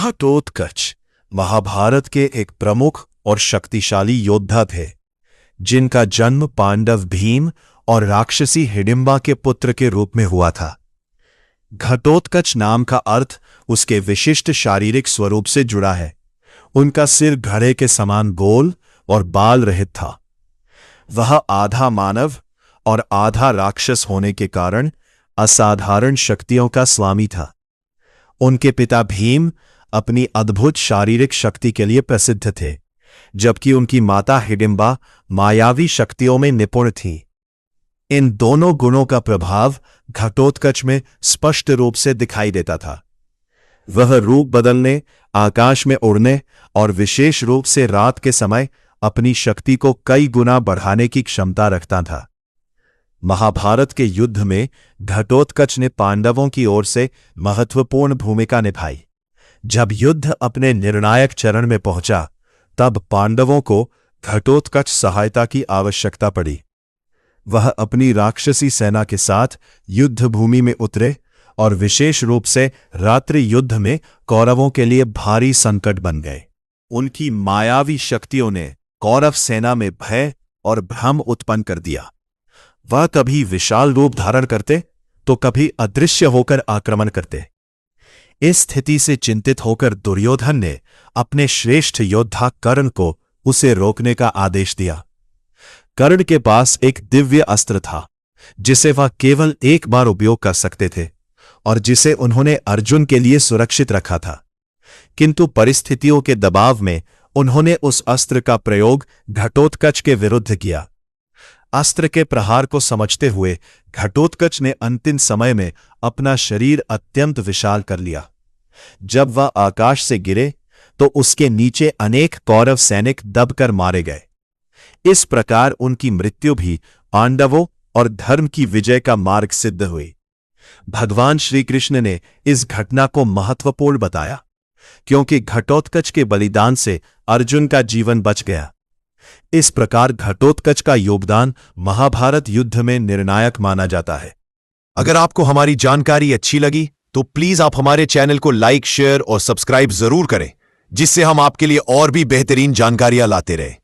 घटोत्कच महाभारत के एक प्रमुख और शक्तिशाली योद्धा थे, जिनका जन्म पांडव भीम और राक्षसी हिडिंबा के पुत्र के रूप में हुआ था। घटोत्कच नाम का अर्थ उसके विशिष्ट शारीरिक स्वरूप से जुड़ा है। उनका सिर घड़े के समान गोल और बाल रहित था। वह आधा मानव और आधा राक्षस होने के कारण असाधारण शक्तियों का स्वामी था। उनके पिता भीम अपनी अद्भुत शारीरिक शक्ति के लिए प्रसिद्ध थे, जबकि उनकी माता हिडिंबा मायावी शक्तियों में निपुण थी। इन दोनों गुणों का प्रभाव घटोत्कच में स्पष्ट रूप से दिखाई देता था। वह रूप बदलने, आकाश में उड़ने और विशेष रूप से रात के समय अपनी शक्ति को कई गुना बढ़ाने की क्षमता रखता था। महाभारत के युद्ध में घटोत्कच ने पांडवों की ओर से महत्वपूर्ण भूमिका निभाई। जब युद्ध अपने निर्णायक चरण में पहुंचा, तब पांडवों को घटोत्कच सहायता की आवश्यकता पड़ी। वह अपनी राक्षसी सेना के साथ युद्ध भूमि में उतरे और विशेष रूप से रात्रि युद्ध में कौरवों के लिए भारी संकट बन गए। उनकी मायावी शक्तियों ने कौरव सेना में भय और भ्रम उत्पन्न कर दिया। वह कभी विशाल रूप धारण करते तो कभी अदृश्य होकर आक्रमण करते। इस स्थिति से चिंतित होकर दुर्योधन ने अपने श्रेष्ठ योद्धा कर्ण को उसे रोकने का आदेश दिया। कर्ण के पास एक दिव्य अस्त्र था, जिसे वह केवल एक बार उपयोग कर सकते थे और जिसे उन्होंने अर्जुन के लिए सुरक्षित रखा था। किंतु परिस्थितियों के दबाव में उन्होंने उस अस्त्र का प्रयोग घटोत्कच के विरुद्ध किया। अस्त्र के प्रहार को समझते हुए घटोत्कच ने अंतिम समय में अपना शरीर अत्यंत विशाल कर लिया। जब वह आकाश से गिरे तो उसके नीचे अनेक कौरव सैनिक दबकर मारे गए। इस प्रकार उनकी मृत्यु भी पांडवों और धर्म की विजय का मार्ग सिद्ध हुई। भगवान श्री कृष्ण ने इस घटना को महत्वपूर्ण बताया, क्योंकि घटोत्कच के बलिदान से अर्जुन का जीवन बच गया। इस प्रकार घटोत्कच का योगदान महाभारत युद्ध में निर्णायक माना जाता है। अगर आपको हमारी जानकारी अच्छी लगी तो प्लीज आप हमारे चैनल को लाइक, शेयर और सब्सक्राइब जरूर करें, जिससे हम आपके लिए और भी बेहतरीन जानकारियां लाते रहें।